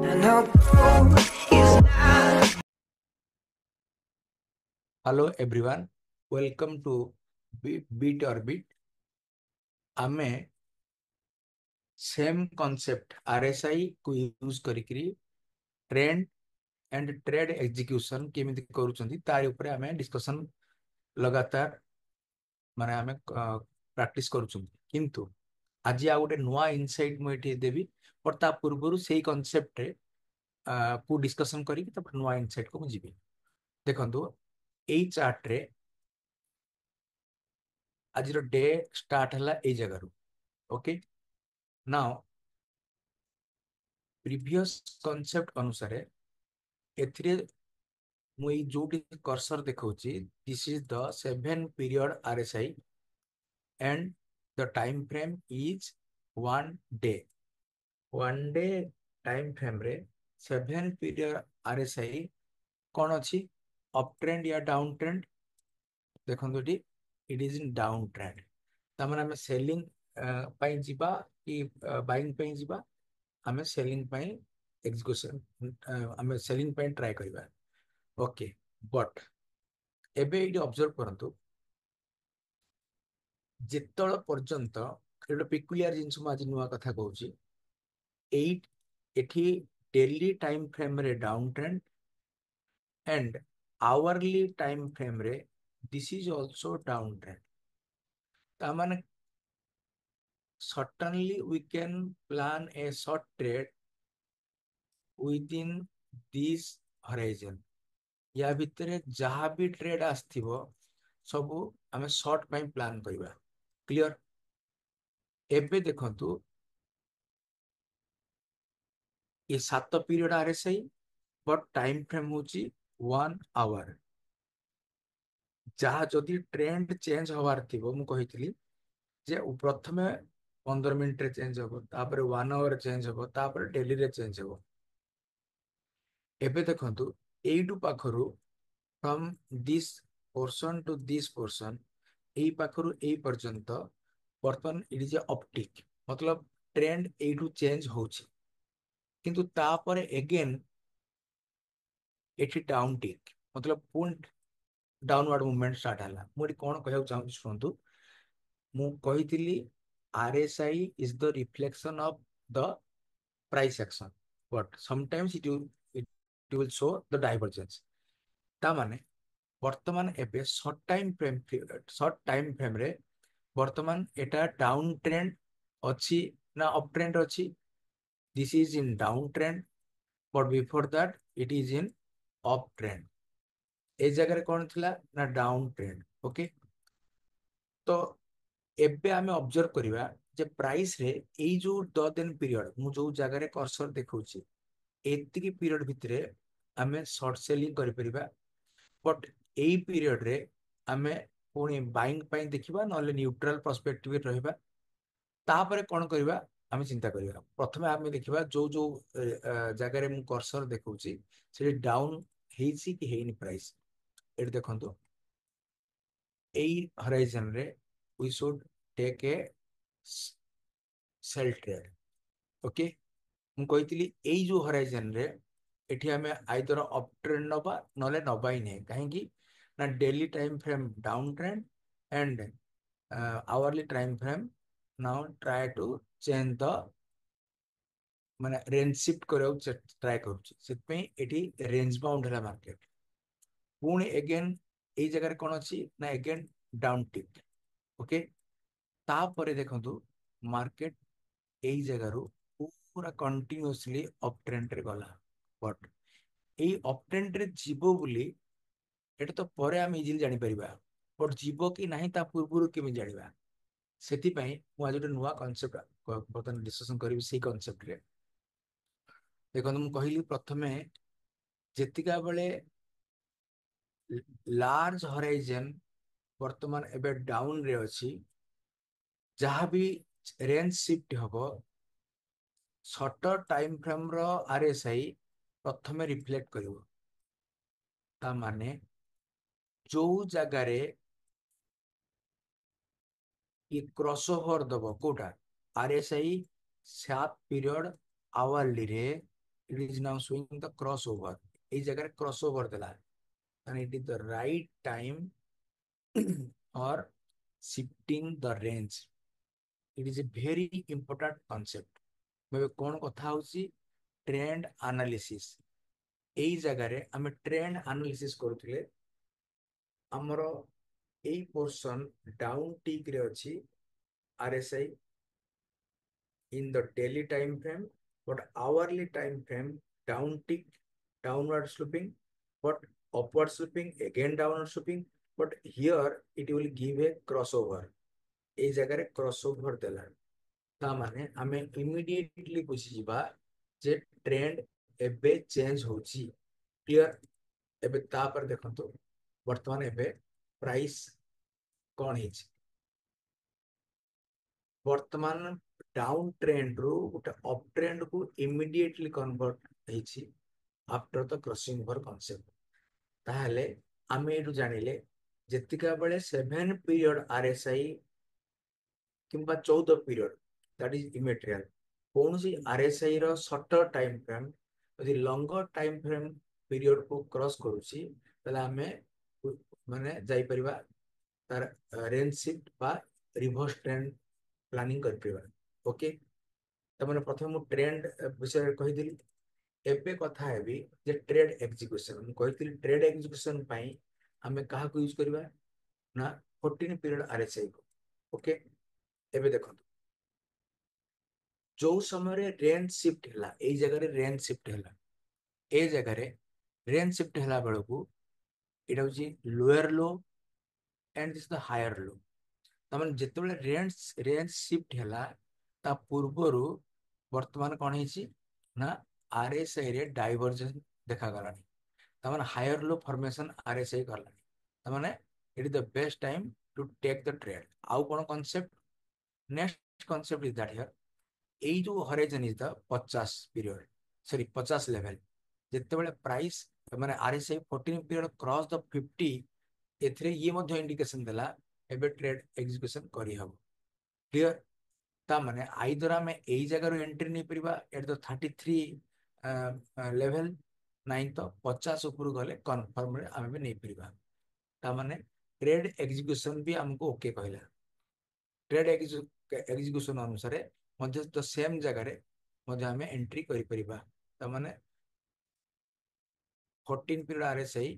And no gold is not. Hello everyone, welcome to Beat Orbit. आमे same concept RSI को use करिकरी trend and trade execution केमिति करूचंती तारि ऊपर आमे डिस्कशन लगातार माने आमे प्रैक्टिस करूचंती किंतु आज आ गोटे नुआ इनसाइट मु एठी देबी पर ता पूर्वरु सेही कॉन्सेप्ट रे को डिस्कशन करी तब नुआ इनसाइट को जिबी देखंतु एई चार्ट रे आज डे स्टार्ट हला एई जगह रु ओके नाउ प्रीवियस कॉन्सेप्ट अनुसार एथिरे मु एई जोटी कर्सर देखौची this is the 7 period RSI and the time frame is 1 day 1 day time frame रे 7 पीरियड आरएसआई कौन अच्छी अप ट्रेंड या डाउन ट्रेंड देखो it is in down trend ताମାନେ ଆମେ ସେଲିଂ ପାଇଁ ଯିବା କି ବାଇଂ ପାଇଁ ଯିବା ଆମେ ସେଲିଂ ପାଇଁ ଏକ୍ସିକ୍ୟୁशन ଆମେ ସେଲିଂ ପାଇଁ ट्राई କରିବା ओके बट एबे एटी ऑब्जर्व करंतु जेतळ पर्यंत एटा पिकुलियर जिंस म आज नुवा कथा कहूची 8 एठी डेली टाइम फ्रेम रे down trend and hourly time frame रे this is also down trend ता माने certainly we can plan a short trade within this horizon या भितरे जहाँ भी ट्रेड आसथिबो सबु आमे शॉर्ट ପାଇଁ प्लान करिबा क्लियर एबे देखंतु ये 7 period RSI but time frame होची 1 आवर जहाँ जदि ट्रेंड चेंज होवार थिबो मु कहितली जे प्रथमे 15 मिनिट रे चेंज होबो तापर 1 आवर चेंज होबो तापर डेली रे चेंज होबो एबे देखंतु एइटु पाखरु from this portion to this portion एई पाखरु एई पर्यंत बर्तन इट इज ऑप्टिक मतलब ट्रेंड एइटु चेंज होछि किंतु तापर अगेन एठी डाउन टिक मतलब पुंट डाउनवर्ड मूवमेंट स्टार्ट हला मोरी कोन कहउ चाहू सुनतु मु कहितली RSI is the reflection of the price action but sometimes it will show the divergence ता माने वर्तमान एबे शॉर्ट टाइम फ्रेम रे वर्तमान एटा डाउन ट्रेंड अच्छी ना अप ट्रेंड अच्छी this is in down trend but before that it is in up trend ए जगह कौन थिला ना डाउन ट्रेंड ओके तो एबे आमे ऑब्जर्व करिवा जे प्राइस रे एई जो 10 दिन पीरियड मु जो जगह रे कर्सर देखौची एतिकी पीरियड भितरे आमे शॉर्ट सेलिंग करि परिबा बट एई पीरियड रे आमे पुणी बाइंग ପାଇଁ ଦେଖିବା नले न्यूट्रल पर्सपेक्टिव रे रहबा तापरे कोन करबा आमे चिंता करबा प्रथमे आमे देखिबा जो जो जगह रे मु कर्सर देखौची से डाउन हेची कि हेनी प्राइस एट देखंतु एई हराइजन रे we should take a sell trade okay मु कहितली एई जो हराइजन रे एठी आमे आइदर अप ट्रेंड नबा नले नबा ही नै काहे कि ना daily time frame down trend and hourly time frame now try to change the माने रेंज शिफ्ट करियो ट्राई करूची सेत पे एठी रेंज बाउंड हला मार्केट पुणी अगेन एई जगह रे कोन अछि ना अगेन डाउन टिक ओके तापरे देखंतु मार्केट एई जगह रु पूरा कंटिन्यूअसली अप ट्रेंड रे गला बट एई अप ट्रेंड रे जीवो बोली एटा तो परे हम इजिली जानि परिबा बट जीवो कि नाही ता पूर्वरु केमि जानिबा सेति पई मु आज एक नुवा कांसेप्ट बर्तन डिस्कशन करिवि सेई कांसेप्ट रे देखो मु कहली प्रथमे जेतिका बेले लार्ज हराइजन वर्तमान एबे डाउन रे अछि जहाँ भी रेंज शिफ्ट हबो शॉर्टर टाइम फ्रेम रो आरएसआई प्रथमे रिफ्लेक्ट करिवो ता माने जो जगह रे ये क्रॉसओवर दबो कोटा आरएसआई 7 पीरियड आवरली रे it is now showing the crossover এই জায়গায় crossover দেলা and it is the right time or shifting the range. It is a very important concept. ଏବେ କଣ କଥା ହଉଛି ଟ୍ରେଣ୍ଡ ଆନାଲିସିସ୍ ଏଇ ଜାଗାରେ ଆମେ ଟ୍ରେଣ୍ଡ ଆନାଲିସିସ୍ କରୁଥିଲେ ଆମର ଏଇ ପୋର୍ସନ ଡାଉନ ଟିକ୍ ରେ ଅଛି RSI in the daily time frame but hourly time frame down tick downward sloping but upward sloping again downward sloping but here it will give a crossover এই জায়গাରେ crossover ଦେଲା ତା ମାନେ ଆମେ immediately ବୁଝିଯିବା ଯେ trend ଏବେ change ହଉଛି clear ଏବେ ତାପରେ ଦେଖନ୍ତୁ ବର୍ତ୍ତମାନ ଏବେ ପ୍ରାଇସ୍ କଣ ହେଇଛି ବର୍ତ୍ତମାନ डाउन ट्रेंड रु गोटे अप ट्रेंड को इमिडिएटली कन्वर्ट ହେଇଛି after the crossing over concept ताहले आमे एटु जानिले जेतिका बेले 7 पीरियड RSI किंबा 14 पीरियड दैट इज इमेटेरियल कौन सी RSI रो शॉर्टर टाइम फ्रेम यदि लॉन्गर टाइम फ्रेम पीरियड को क्रॉस करूची तले आमे माने जाई परिबा तार रेंज शिफ्ट बा रिवर्स ट्रेंड प्लानिंग कर परिबा ओके तमने प्रथम मु ट्रेंड विषय कहिदिली एबे कथा हेबी जे ट्रेड एग्जीक्यूशन मु कहिदिली ट्रेड एग्जीक्यूशन पई हमें कहा को यूज करबा ना 14 पीरियड RSI को ओके एबे देखो जो समय रे रेंज शिफ्ट हला ए जगह रे रेंज शिफ्ट हला ए जगह रे रेंज शिफ्ट हला बेलकू एटा होची lower low and this the higher low तमन जेतेबेले रेंज शिफ्ट हला ता पूर्वरु वर्तमान कौन है ना RSI रे डाइवर्जेंस देखा गलानी तमन हायर लो फॉर्मेशन RSI करलानी तमने it is the best time to take the trade आउ कोन concept next concept is that here एई जो horizon is the 50 period sorry 50 level जेतेबेले प्राइस माने RSI 14 पीरियड क्रॉस द 50 एथरे ये मध्ये इंडिकेशन देला एबे ट्रेड एग्जीक्यूशन करी हबो क्लियर ता माने आइदर आमे एई जगह रो एंट्री नै परिबा एट द 33 लेवल नाइन तो 50 ऊपर गले कन्फर्म रे आमे भी नै परिबा ता माने ट्रेड एग्जीक्यूशन भी हमको ओके कहला ट्रेड एग्जीक्यूशन अनुसार मध्ये तो सेम जगह रे मध्ये आमे एंट्री करि परिबा ता माने 14 पीरियड RSI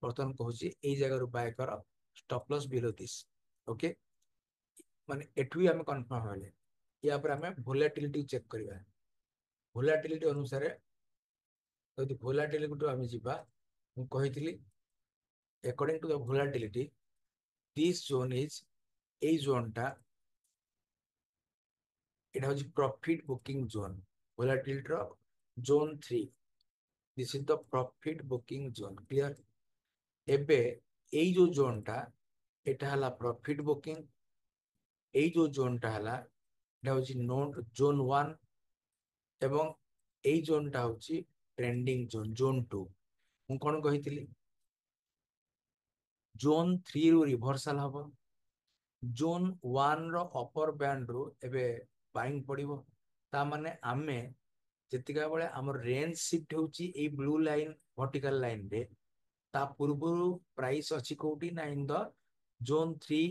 बर्तन कहूची एई जगह रो बाय कर stop loss below this okay माने एठु आमे कन्फर्म होले या पर आमे वोलेटिलिटी चेक करबा वोलेटिलिटी अनुसार यदि वोलेटिलिटी को आमे जिबा मु कहितली according to the volatility this zone is a zone टा it has profit booking zone volatility रो zone 3 this is the profit booking zone clear एबे ए जो जोन टा एटा हला प्रॉफिट बुकिंग ए जो जोन टा हला एटा होची नोट जोन 1 एवं এই জোনটা হচ্ছে ট্রেন্ডিং জোন 2 ମୁଁ କଣ କହିଥିଲି जोन 3 ରୁ ରିଭର୍ସାଲ ହବ जोन 1 ର ଅପର ବ୍ୟାଣ୍ଡ ରୁ ଏବେ ବାଇଂ ପଡିବ ତା ମାନେ ଆମେ ଯେତିକା ବେଳେ ଆମର ରେଞ୍ଜ ଶିଫ୍ଟ ହେଉଛି ଏଇ ବ୍ଲୁ ଲାଇନ ଭର୍ଟିକାଲ ଲାଇନ ରେ ତା ପୂର୍ବରୁ ପ୍ରାଇସ୍ ଅଛି କୋଉଠି ନା ଇନ ଦ जोन 3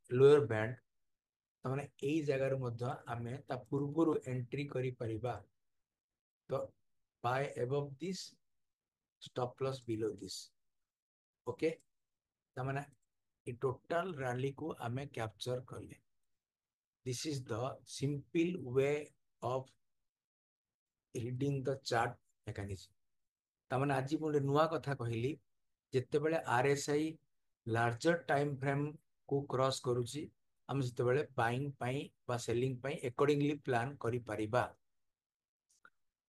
ଲୋୟର ବ୍ୟାଣ୍ଡ ତା ମାନେ ଏଇ ଜାଗାରେ ମଧ୍ୟ ଆମେ ତା ପୂର୍ବରୁ ଏଣ୍ଟ୍ରି କରି परिबा तो buy above this stop loss below this okay ता माने ए टोटल रैली को हमें कैप्चर कर ले this is the simple way of reading the chart mechanism ता माने आज मुझे नुआ कथा कहली जेते बेले RSI लार्जर टाइम फ्रेम को क्रॉस करूची हम जेते बेले बाइंग पई बा सेलिंग पई अकॉर्डिंगली प्लान करि परिबा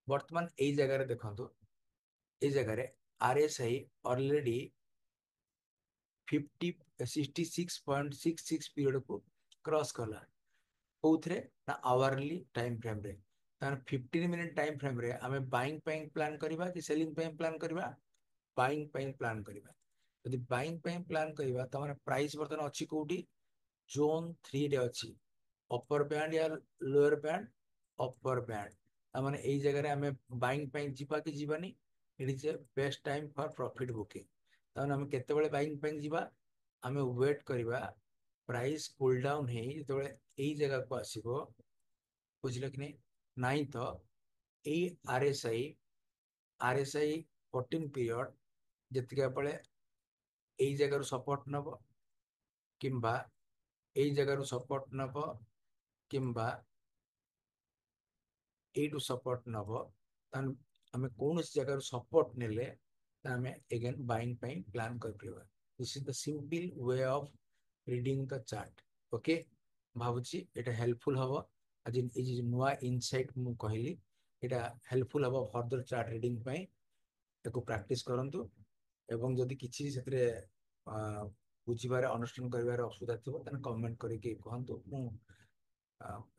वर्तमान ए जगह रे देखंतु ए जगह रे RSI ऑलरेडी 66.66 पीरियड को क्रॉस कला कोथरे ना आवरली टाइम फ्रेम रे तान 15 मिनट टाइम फ्रेम रे हमें बाइंग पे प्लान करबा कि सेलिंग पे प्लान करबा बाइंग पे प्लान करबा यदि बाइंग पे प्लान करबा त माने प्राइस वर्तन अछि कोठी जोन 3 रे अछि अपर बैंड या लोअर बैंड अपर बैंड तामाने एई जगह रे हमें बाइंग ପାଇଁ ଯିବା କି ଯିବାନି it is a best time for profit booking तामाने हमें केते बेले बाइंग ପାଇଁ ଯିବା हमें वेट करबा प्राइस कूल डाउन हे जेतबेले एई जगह को आसीबो बुझिले कि नहीं तो एई आरएसआई 14 पीरियड जेतिके बेले एई जगह सपोर्ट नब किंबा एई जगह सपोर्ट नब किंबा एटू सपोर्ट नब आम कौन जगह सपोर्ट नेले आम एगेन बाइंग प्लान कर this is the simple way of reading the chart okay भावुची एटा हेल्पफुल हबो आज ये नुआ इनसाइट मु कहली एटा हेल्पफुल हबो फर्दर चार्ट रीडिंग पई एको प्रैक्टिस करंतु एवं जदि किछि सेतरे बुझिबारे अंडरस्टैंड करिवारे असुविधा थिबो तने कमेंट करिके कहंतु मु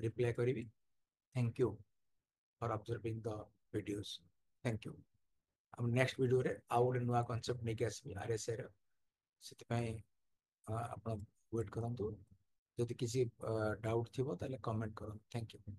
रिप्लाई करिवि thank you for observing the videos thank you हम नेक्स्ट वीडियो रे आउ गोटे नुआ कॉन्सेप्ट लेके आसबि आरएसए रे सेति आपण वेट करंतु जदि किसी डाउट थिबो ताले कमेंट करंतु थैंक यू